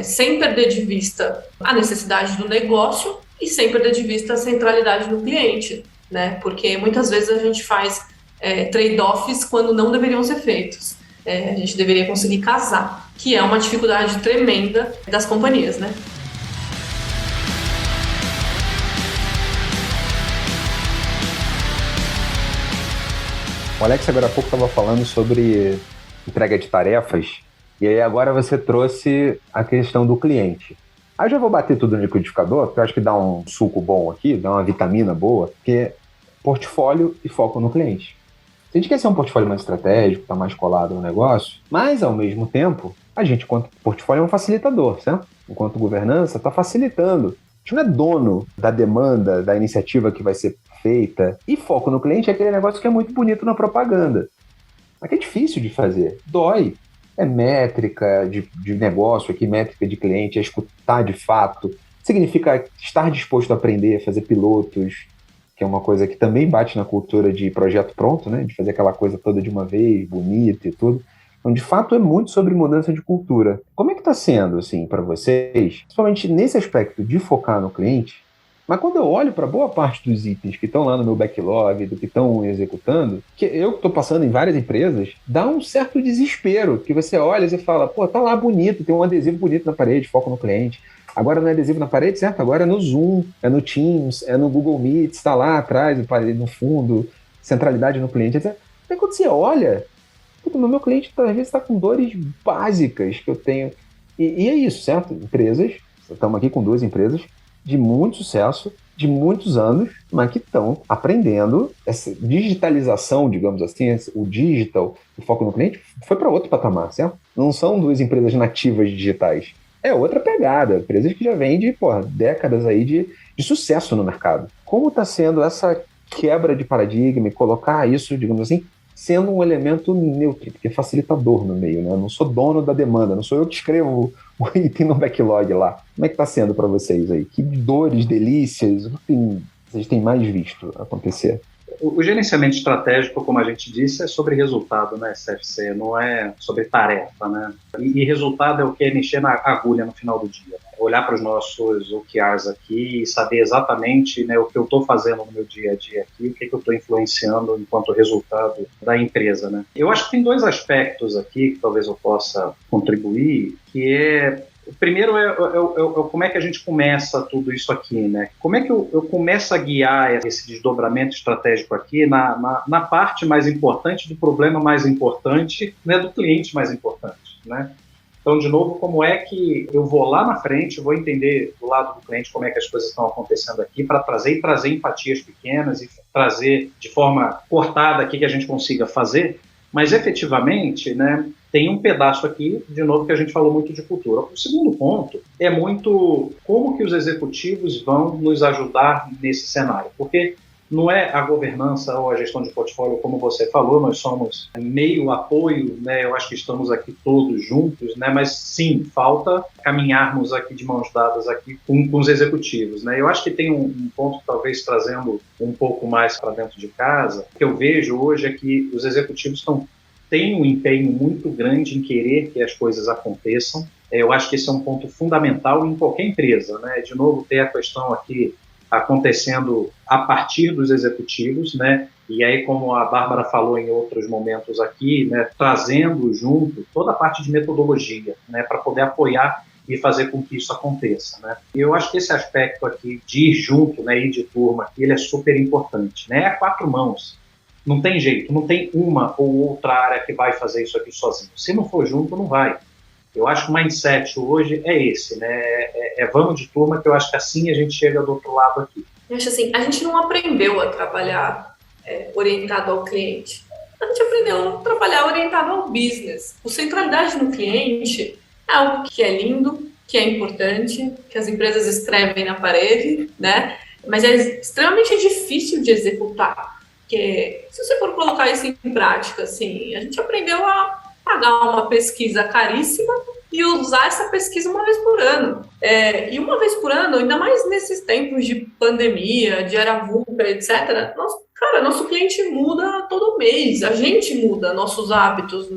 [SPEAKER 2] sem perder de vista a necessidade do negócio e sem perder de vista a centralidade do cliente, né? Porque muitas vezes a gente faz trade-offs quando não deveriam ser feitos. A gente deveria conseguir casar, que é uma dificuldade tremenda das companhias, né?
[SPEAKER 1] O Alex agora há pouco estava falando sobre entrega de tarefas, e aí agora você trouxe a questão do cliente. Aí eu já vou bater tudo no liquidificador, porque eu acho que dá um suco bom aqui, dá uma vitamina boa, que é portfólio e foco no cliente. Se a gente quer ser um portfólio mais estratégico, tá mais colado no negócio, mas ao mesmo tempo, a gente, enquanto portfólio, é um facilitador, certo? Enquanto governança, está facilitando. A gente não é dono da demanda, da iniciativa que vai ser feita. E foco no cliente é aquele negócio que é muito bonito na propaganda. Mas que é difícil de fazer. Dói. É métrica de negócio aqui, métrica de cliente, é escutar de fato. Significa estar disposto a aprender, fazer pilotos, que é uma coisa que também bate na cultura de projeto pronto, né? De fazer aquela coisa toda de uma vez, bonita e tudo. Então, de fato, é muito sobre mudança de cultura. Como é que está sendo, assim, para vocês, principalmente nesse aspecto de focar no cliente? Mas quando eu olho para boa parte dos itens que estão lá no meu backlog, do que estão executando, que eu estou passando em várias empresas, dá um certo desespero, que você olha e você fala, pô, tá lá bonito, tem um adesivo bonito na parede, foco no cliente. Agora não é adesivo na parede, certo? Agora é no Zoom, é no Teams, é no Google Meet, está lá atrás, no fundo, centralidade no cliente, etc. Aí quando você olha, o meu cliente às vezes está com dores básicas que eu tenho. E é isso, certo? Empresas, estamos aqui com 2 empresas de muito sucesso, de muitos anos, mas que estão aprendendo essa digitalização, digamos assim, o digital, o foco no cliente, foi para outro patamar, certo? Não são 2 empresas nativas digitais. É outra pegada, empresas que já vêm de décadas aí de sucesso no mercado. Como está sendo essa quebra de paradigma e colocar isso, digamos assim, sendo um elemento neutro, porque é facilitador no meio, né? Eu não sou dono da demanda, não sou eu que escrevo o item no backlog lá. Como é que está sendo para vocês aí? Que dores, delícias, o que vocês têm mais visto acontecer?
[SPEAKER 3] O gerenciamento estratégico, como a gente disse, é sobre resultado, né, CFC? Não é sobre tarefa, né? E resultado é o que é mexer na agulha no final do dia. Né? Olhar para os nossos OKRs aqui e saber exatamente, né, o que eu estou fazendo no meu dia a dia aqui, o que eu estou influenciando enquanto resultado da empresa, né? Eu acho que tem 2 aspectos aqui que talvez eu possa contribuir, que é... O primeiro é como é que a gente começa tudo isso aqui, né? Como é que eu começo a guiar esse desdobramento estratégico aqui na parte mais importante do problema mais importante, né, do cliente mais importante, né? Então, de novo, como é que eu vou lá na frente, vou entender do lado do cliente como é que as coisas estão acontecendo aqui para trazer empatias pequenas e trazer de forma cortada aqui que a gente consiga fazer, mas efetivamente, né, tem um pedaço aqui, de novo, que a gente falou muito de cultura. O segundo ponto é muito como que os executivos vão nos ajudar nesse cenário, porque não é a governança ou a gestão de portfólio, como você falou, nós somos meio apoio, né? Eu acho que estamos aqui todos juntos, né? Mas sim, falta caminharmos aqui de mãos dadas aqui com os executivos, né? Eu acho que tem um ponto, talvez trazendo um pouco mais para dentro de casa, que eu vejo hoje é que os executivos têm um empenho muito grande em querer que as coisas aconteçam. Eu acho que esse é um ponto fundamental em qualquer empresa, né? De novo, ter a questão aqui acontecendo a partir dos executivos, né? E aí, como a Bárbara falou em outros momentos aqui, né, trazendo junto toda a parte de metodologia, né, para poder apoiar e fazer com que isso aconteça, né? E eu acho que esse aspecto aqui de ir junto, né, ir de turma, aqui, ele é super importante, né? É a quatro mãos. Não tem jeito, não tem uma ou outra área que vai fazer isso aqui sozinho. Se não for junto, não vai. Eu acho que o mindset hoje é esse, né? Vamos de turma, que eu acho que assim a gente chega do outro lado aqui.
[SPEAKER 2] Eu acho assim, a gente não aprendeu a trabalhar orientado ao cliente. A gente aprendeu a trabalhar orientado ao business. O centralidade no cliente é algo que é lindo, que é importante, que as empresas escrevem na parede, né? Mas é extremamente difícil de executar. Porque se você for colocar isso em prática, assim, a gente aprendeu a pagar uma pesquisa caríssima e usar essa pesquisa uma vez por ano. E uma vez por ano, ainda mais nesses tempos de pandemia, de era vulca, etc., nosso cliente muda todo mês, a gente muda nossos hábitos,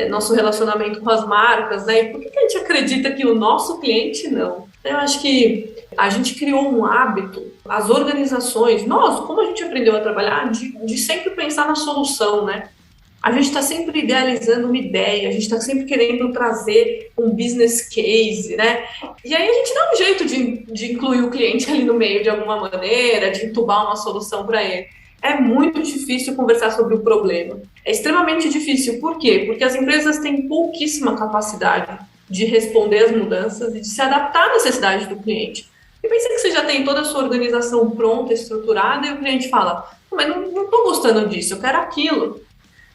[SPEAKER 2] nosso relacionamento com as marcas, né? E por que a gente acredita que o nosso cliente não? Eu acho que a gente criou um hábito, as organizações, como a gente aprendeu a trabalhar, de sempre pensar na solução, né? A gente está sempre idealizando uma ideia, a gente está sempre querendo trazer um business case, né? E aí a gente dá um jeito de incluir o cliente ali no meio de alguma maneira, de entubar uma solução para ele. É muito difícil conversar sobre o problema. É extremamente difícil. Por quê? Porque as empresas têm pouquíssima capacidade de responder às mudanças e de se adaptar à necessidade do cliente. E pensa que você já tem toda a sua organização pronta, estruturada, e o cliente fala, mas não estou gostando disso, eu quero aquilo.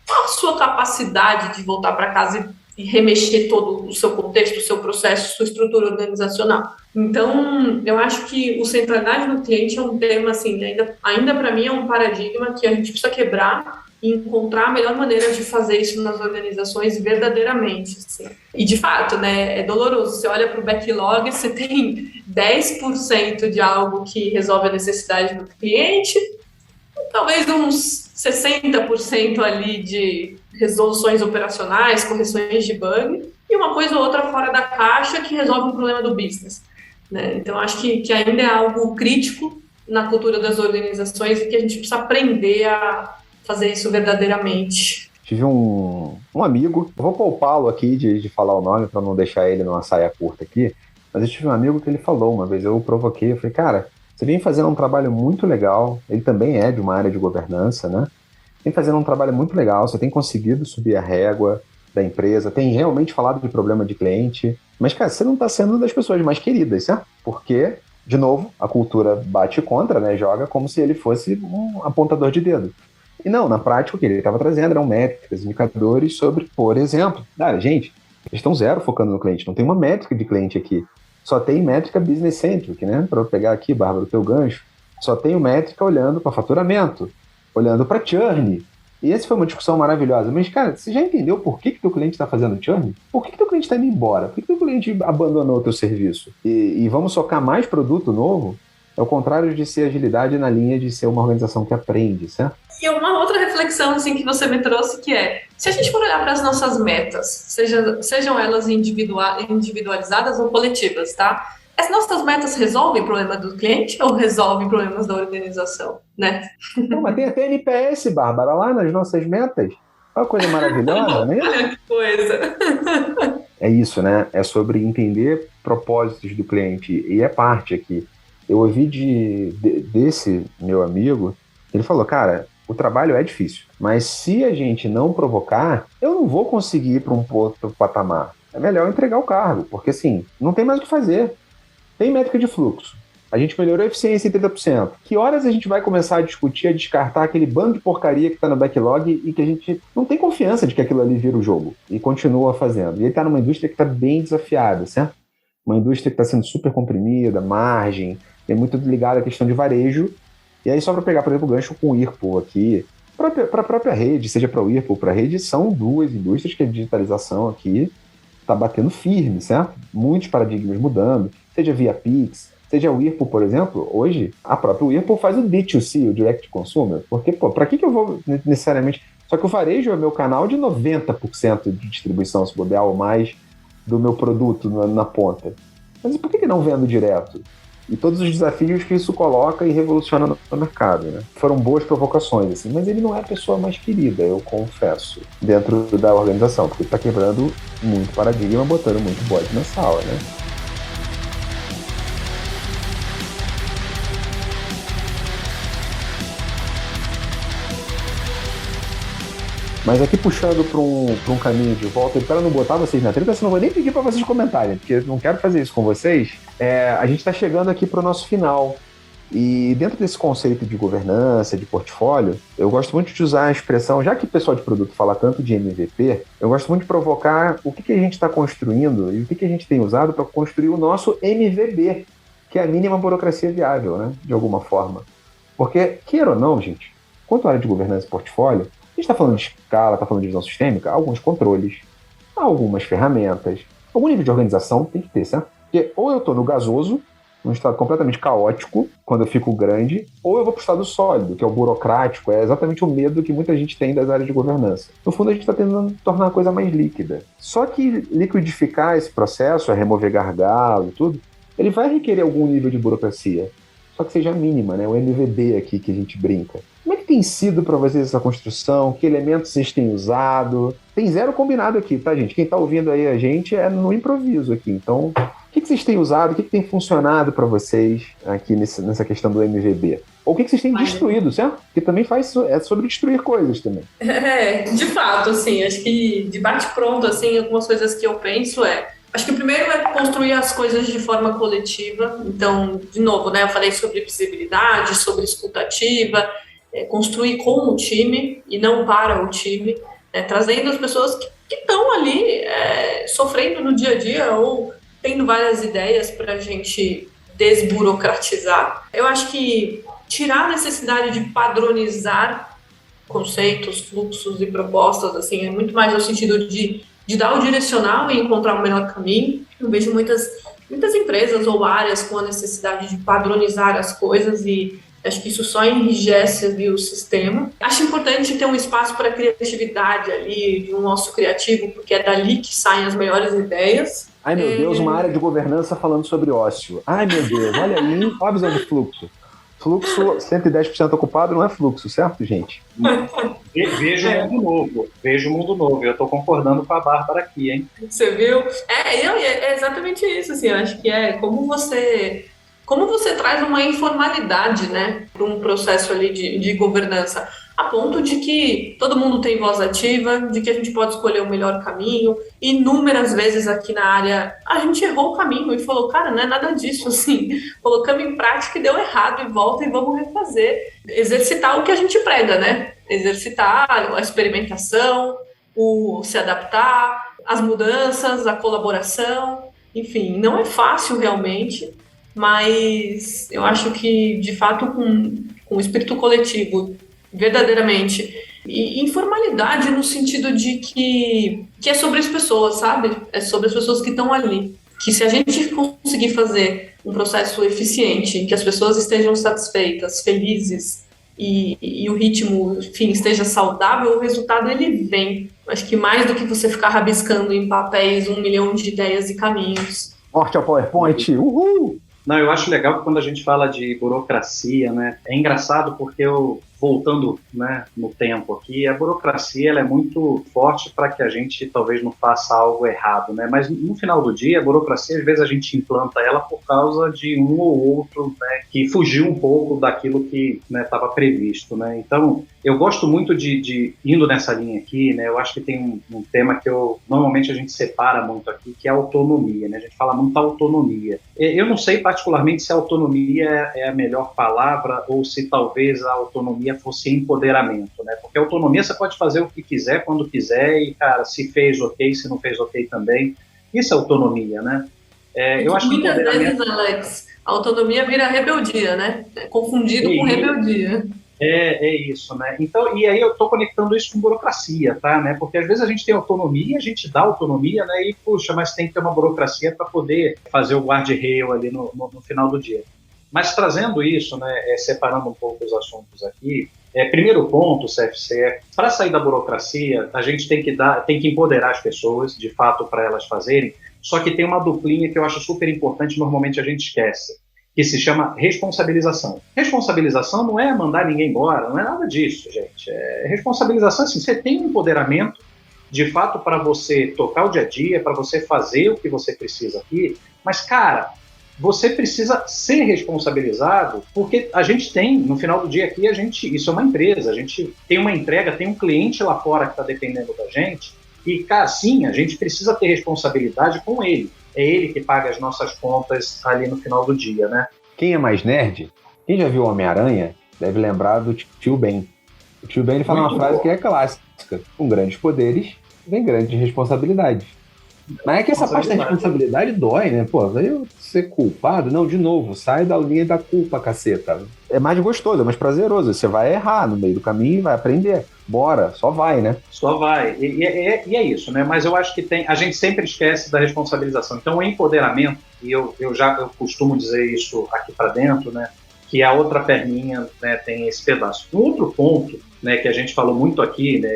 [SPEAKER 2] Qual a sua capacidade de voltar para casa e remexer todo o seu contexto, o seu processo, sua estrutura organizacional? Então, eu acho que o centralidade no cliente é um tema, assim, ainda para mim é um paradigma que a gente precisa quebrar e encontrar a melhor maneira de fazer isso nas organizações verdadeiramente. Assim. E, de fato, né, é doloroso. Você olha para o backlog, você tem 10% de algo que resolve a necessidade do cliente, talvez uns 60% ali de resoluções operacionais, correções de bug, e uma coisa ou outra fora da caixa que resolve um problema do business. Né? Então, acho que ainda é algo crítico na cultura das organizações e que a gente precisa aprender a fazer isso verdadeiramente.
[SPEAKER 1] Tive um amigo, eu vou poupá-lo aqui de falar o nome para não deixar ele numa saia curta aqui, mas eu tive um amigo que ele falou uma vez, eu o provoquei, eu falei, cara, você vem fazendo um trabalho muito legal, ele também é de uma área de governança, né? Vem fazendo um trabalho muito legal, você tem conseguido subir a régua da empresa, tem realmente falado de problema de cliente, mas, cara, você não está sendo das pessoas mais queridas, certo? Porque, de novo, a cultura bate contra, né? Joga como se ele fosse um apontador de dedo. E não, na prática, o que ele estava trazendo eram métricas, indicadores sobre, por exemplo, gente, eles estão zero focando no cliente, não tem uma métrica de cliente aqui. Só tem métrica business-centric, né? Para eu pegar aqui, Bárbara, o teu gancho. Só tenho métrica olhando para faturamento, olhando para churn. E essa foi uma discussão maravilhosa. Mas, cara, você já entendeu por que teu cliente está fazendo churn? Por que teu cliente está indo embora? Por que teu cliente abandonou o teu serviço? E vamos socar mais produto novo? É o contrário de ser agilidade na linha de ser uma organização que aprende, certo?
[SPEAKER 2] E uma outra reflexão assim, que você me trouxe, que é, se a gente for olhar para as nossas metas, sejam elas individualizadas ou coletivas, tá? As nossas metas resolvem o problema do cliente ou resolvem problemas da organização, né?
[SPEAKER 1] Não, mas tem até NPS, Bárbara, lá nas nossas metas. Olha que coisa maravilhosa, né?
[SPEAKER 2] Olha que coisa.
[SPEAKER 1] É isso, né? É sobre entender propósitos do cliente. E é parte aqui. Eu ouvi desse meu amigo, ele falou, cara, o trabalho é difícil, mas se a gente não provocar, eu não vou conseguir ir para um outro patamar. É melhor entregar o cargo, porque assim, não tem mais o que fazer. Tem métrica de fluxo. A gente melhorou a eficiência em 30%. Que horas a gente vai começar a discutir, a descartar aquele bando de porcaria que está no backlog e que a gente não tem confiança de que aquilo ali vira o jogo e continua fazendo. E ele está numa indústria que está bem desafiada, certo? Uma indústria que está sendo super comprimida, margem, é muito ligada à questão de varejo, E aí, só para pegar, por exemplo, o gancho com o Whirlpool aqui, para a própria rede, seja para o Whirlpool, para a rede, são duas indústrias que a digitalização aqui está batendo firme, certo? Muitos paradigmas mudando, seja via Pix, seja o Whirlpool, por exemplo, hoje a própria Whirlpool faz o D2C, o Direct Consumer, porque, para que eu vou necessariamente... Só que o varejo é meu canal de 90% de distribuição, se bobear, ou mais, do meu produto na ponta. Mas por que não vendo direto? E todos os desafios que isso coloca e revoluciona no mercado, né? Foram boas provocações, assim, mas ele não é a pessoa mais querida, eu confesso, dentro da organização, porque ele está quebrando muito paradigma, botando muito bode na sala, né? Mas aqui puxando para um caminho de volta, para não botar vocês na treta, eu não vou nem pedir para vocês comentarem, porque eu não quero fazer isso com vocês. A gente está chegando aqui para o nosso final. E dentro desse conceito de governança, de portfólio, eu gosto muito de usar a expressão, já que o pessoal de produto fala tanto de MVP, eu gosto muito de provocar o que a gente está construindo e o que a gente tem usado para construir o nosso MVB, que é a mínima burocracia viável, né? De alguma forma. Porque, queira ou não, gente, quanto à área de governança e portfólio, a gente está falando de escala, está falando de visão sistêmica, alguns controles, algumas ferramentas, algum nível de organização tem que ter, certo? Porque ou eu estou no gasoso, num estado completamente caótico, quando eu fico grande, ou eu vou para o estado sólido, que é o burocrático, é exatamente o medo que muita gente tem das áreas de governança. No fundo, a gente está tentando tornar a coisa mais líquida. Só que liquidificar esse processo, remover gargalo e tudo, ele vai requerer algum nível de burocracia, só que seja mínima, né? O MVB aqui que a gente brinca. Como é que tem sido para vocês essa construção? Que elementos vocês têm usado? Tem zero combinado aqui, tá, gente? Quem tá ouvindo aí a gente é no improviso aqui. Então, o que vocês têm usado? O que tem funcionado para vocês aqui nessa questão do MVB? Ou o que vocês têm destruído, certo? Porque também é sobre destruir coisas também.
[SPEAKER 2] De fato, assim, acho que de bate-pronto, assim, algumas coisas que eu penso acho que o primeiro é construir as coisas de forma coletiva. Então, de novo, né, eu falei sobre visibilidade, sobre escutativa, construir com o time e não para o time, trazendo as pessoas que estão ali sofrendo no dia a dia ou tendo várias ideias para a gente desburocratizar. Eu acho que tirar a necessidade de padronizar conceitos, fluxos e propostas, assim, é muito mais no sentido de dar o direcional e encontrar o melhor caminho. Eu vejo muitas empresas ou áreas com a necessidade de padronizar as coisas e acho que isso só enrijece ali o sistema. Acho importante ter um espaço para criatividade ali, de um nosso criativo, porque é dali que saem as melhores ideias.
[SPEAKER 1] Ai, meu Deus, uma área de governança falando sobre ócio. Ai, meu Deus, olha aí, olha a visão de fluxo. Fluxo 110% ocupado não é fluxo, certo, gente?
[SPEAKER 3] Vejo o mundo novo. Eu estou concordando com a Bárbara aqui, hein?
[SPEAKER 2] Você viu? É exatamente isso, assim, eu acho que como você traz uma informalidade, né, para um processo ali de governança, a ponto de que todo mundo tem voz ativa, de que a gente pode escolher o melhor caminho. Inúmeras vezes aqui na área a gente errou o caminho e falou, cara, não é nada disso, assim, colocamos em prática e deu errado e volta e vamos refazer. Exercitar o que a gente prega, né? Exercitar a experimentação, o se adaptar, as mudanças, a colaboração, enfim, não é fácil realmente, mas eu acho que, de fato, com o espírito coletivo, verdadeiramente, e informalidade no sentido de que é sobre as pessoas, sabe? É sobre as pessoas que estão ali. Que se a gente conseguir fazer um processo eficiente, que as pessoas estejam satisfeitas, felizes e o ritmo, enfim, esteja saudável, o resultado ele vem. Acho que mais do que você ficar rabiscando em papéis 1 milhão de ideias e caminhos.
[SPEAKER 1] Morte ao PowerPoint, uhul!
[SPEAKER 3] Não, eu acho legal que quando a gente fala de burocracia, né, é engraçado porque voltando, né, no tempo aqui, a burocracia ela é muito forte para que a gente talvez não faça algo errado, né, mas no final do dia a burocracia às vezes a gente implanta ela por causa de um ou outro, né, que fugiu um pouco daquilo que estava previsto, né, então eu gosto muito de indo nessa linha aqui, né, eu acho que tem um tema que normalmente a gente separa muito aqui, que é a autonomia, né, a gente fala muito da autonomia. Eu não sei particularmente se a autonomia é a melhor palavra ou se talvez a autonomia fosse empoderamento, né? Porque a autonomia você pode fazer o que quiser, quando quiser, e, cara, se fez ok, se não fez ok também. Isso é autonomia, né? Eu acho que
[SPEAKER 2] muitas vezes, Alex, A autonomia vira rebeldia, né? É confundido com rebeldia.
[SPEAKER 3] É isso, né? Então, e aí eu estou conectando isso com burocracia, tá? Né? Porque às vezes a gente tem autonomia, a gente dá autonomia, né? E, puxa, mas tem que ter uma burocracia para poder fazer o guarda-reio ali no final do dia. Mas trazendo isso, né, separando um pouco os assuntos aqui, primeiro ponto, CFC, para sair da burocracia, a gente tem que empoderar as pessoas, de fato, para elas fazerem, só que tem uma duplinha que eu acho super importante, normalmente a gente esquece, que se chama responsabilização. Responsabilização não é mandar ninguém embora, não é nada disso, gente. Responsabilização, assim, você tem um empoderamento, de fato, para você tocar o dia a dia, para você fazer o que você precisa aqui, mas, cara, você precisa ser responsabilizado, porque a gente tem, no final do dia aqui, isso é uma empresa, a gente tem uma entrega, tem um cliente lá fora que está dependendo da gente, e, cara, sim, a gente precisa ter responsabilidade com ele. É ele que paga as nossas contas ali no final do dia, né?
[SPEAKER 1] Quem é mais nerd, quem já viu Homem-Aranha, deve lembrar do Tio Ben. O Tio Ben ele fala uma frase que é clássica: com grandes poderes, vem grandes responsabilidades. Mas é que essa parte da responsabilidade dói, né? Pô, vai eu ser culpado? Não, de novo, sai da linha da culpa, caceta. É mais gostoso, é mais prazeroso. Você vai errar no meio do caminho e vai aprender. Bora, só vai, né?
[SPEAKER 3] Só vai. E é isso, né? Mas eu acho que a gente sempre esquece da responsabilização. Então, o empoderamento, e eu costumo dizer isso aqui para dentro, né? Que a outra perninha, né, tem esse pedaço. Um outro ponto, né, que a gente falou muito aqui, né,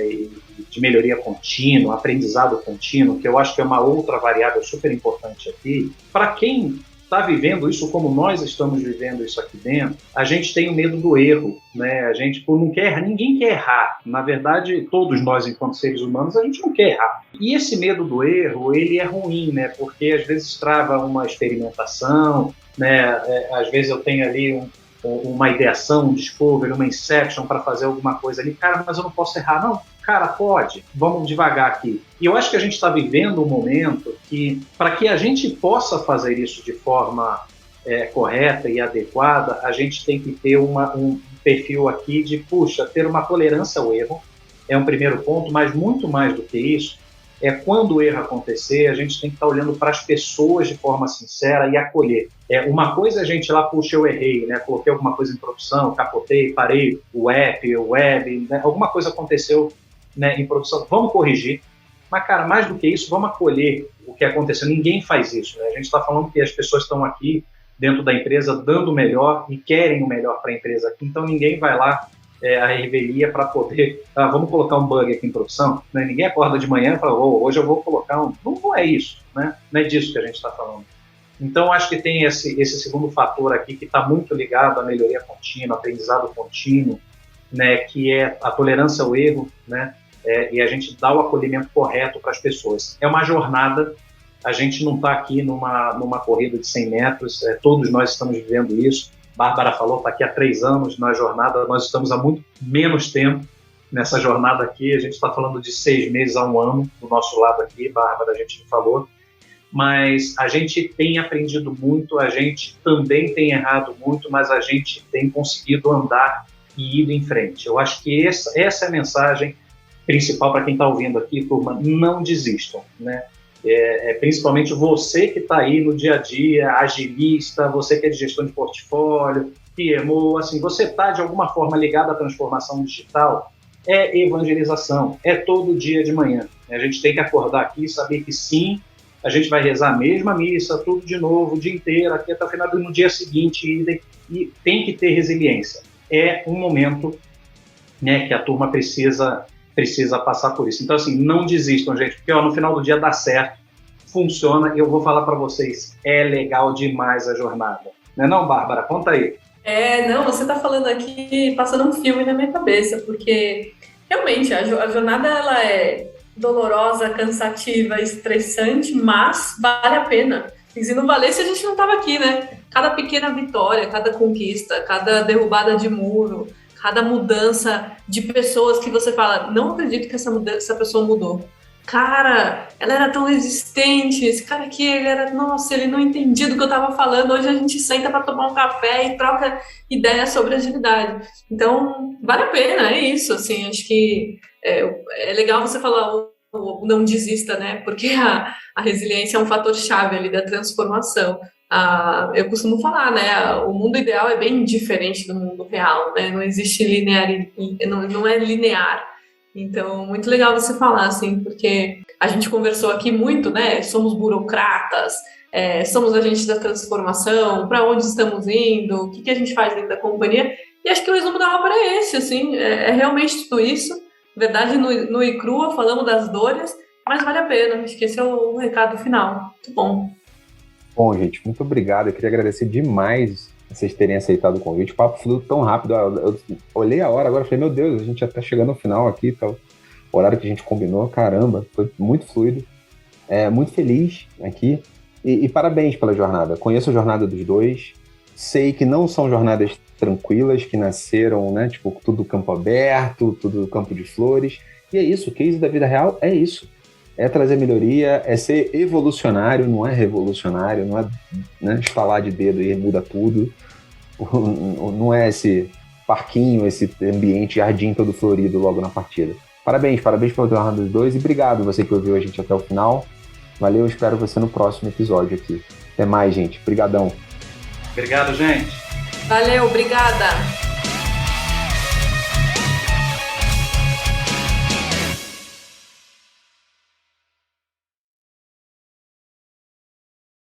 [SPEAKER 3] de melhoria contínua, aprendizado contínuo, que eu acho que é uma outra variável super importante aqui. Para quem está vivendo isso como nós estamos vivendo isso aqui dentro, a gente tem o medo do erro, né? A gente não quer, ninguém quer errar. Na verdade, todos nós, enquanto seres humanos, a gente não quer errar. E esse medo do erro, ele é ruim, né? Porque às vezes trava uma experimentação, né? Às vezes eu tenho ali uma ideação, um discovery, uma inception para fazer alguma coisa ali. Cara, mas eu não posso errar. Não, cara, pode. Vamos devagar aqui. E eu acho que a gente está vivendo um momento que, para que a gente possa fazer isso de forma correta e adequada, a gente tem que ter um perfil aqui de, ter uma tolerância ao erro. É um primeiro ponto, mas muito mais do que isso, quando o erro acontecer, a gente tem que estar olhando para as pessoas de forma sincera e acolher. Uma coisa é a gente lá, eu errei, né? Coloquei alguma coisa em produção, capotei, parei o web, né? Alguma coisa aconteceu, né, em produção, vamos corrigir. Mas, cara, mais do que isso, vamos acolher o que aconteceu. Ninguém faz isso, né? A gente está falando que as pessoas estão aqui dentro da empresa dando o melhor e querem o melhor para a empresa aqui, então ninguém vai lá a revelia para poder, vamos colocar um bug aqui em produção, né? Ninguém acorda de manhã e fala, hoje eu vou colocar um... Não é isso, né? Não é disso que a gente está falando. Então, acho que tem esse segundo fator aqui que está muito ligado à melhoria contínua, aprendizado contínuo, né? Que é a tolerância ao erro, né? E a gente dá o acolhimento correto para as pessoas. É uma jornada, a gente não está aqui numa corrida de 100 metros, todos nós estamos vivendo isso. Bárbara falou, está aqui há 3 anos na jornada, nós estamos há muito menos tempo nessa jornada aqui, a gente está falando de 6 meses a 1 ano do nosso lado aqui, Bárbara, a gente falou, mas a gente tem aprendido muito, a gente também tem errado muito, mas a gente tem conseguido andar e ir em frente. Eu acho que essa é a mensagem principal para quem está ouvindo aqui, turma, não desistam, né? Principalmente você que está aí no dia a dia, agilista, você que é de gestão de portfólio, PMO, assim, você está de alguma forma ligado à transformação digital, evangelização, todo dia de manhã. A gente tem que acordar aqui e saber que sim, a gente vai rezar a mesma missa, tudo de novo, o dia inteiro, aqui até o final do dia seguinte, e tem que ter resiliência. É um momento, né, que a turma precisa passar por isso. Então, assim, não desistam, gente, porque no final do dia dá certo, funciona, e eu vou falar para vocês, é legal demais a jornada. Não é não, Bárbara? Conta aí.
[SPEAKER 2] Não, você está falando aqui, passando um filme na minha cabeça, porque realmente a jornada ela é dolorosa, cansativa, estressante, mas vale a pena. E se não valesse, a gente não estava aqui, né? Cada pequena vitória, cada conquista, cada derrubada de muro, cada mudança de pessoas que você fala, não acredito que essa pessoa mudou. Cara, ela era tão resistente, esse cara aqui, ele não entendia do que eu tava falando, hoje a gente senta para tomar um café e troca ideias sobre agilidade. Então, vale a pena, é isso, assim, acho que é legal você falar o não desista, né, porque a resiliência é um fator chave ali da transformação. Eu costumo falar, né? O mundo ideal é bem diferente do mundo real, né? Não existe não é linear. Então, muito legal você falar, assim, porque a gente conversou aqui muito, né? Somos burocratas, somos agentes da transformação, para onde estamos indo, o que a gente faz dentro da companhia. E acho que o resumo da obra é esse, assim, é realmente tudo isso. Na verdade, no e crua falamos das dores, mas vale a pena. Acho que esse é o recado final. Muito bom.
[SPEAKER 1] Bom, gente, muito obrigado. Eu queria agradecer demais vocês terem aceitado o convite. O papo fluiu tão rápido. Eu olhei a hora agora e falei, meu Deus, a gente já tá chegando no final aqui, tá? O horário que a gente combinou, caramba, foi muito fluido. Muito feliz aqui. E parabéns pela jornada. Conheço a jornada dos dois. Sei que não são jornadas tranquilas, que nasceram, né? Tipo, tudo campo aberto, tudo campo de flores. E é isso, o case da vida real é isso. É trazer melhoria, é ser evolucionário, não é revolucionário, não é, né, estalar de dedo e muda tudo. Não é esse parquinho, esse ambiente, jardim todo florido logo na partida. Parabéns pela jornada dos dois e obrigado você que ouviu a gente até o final. Valeu, espero você no próximo episódio aqui. Até mais, gente. Obrigadão.
[SPEAKER 3] Obrigado, gente.
[SPEAKER 2] Valeu, obrigada.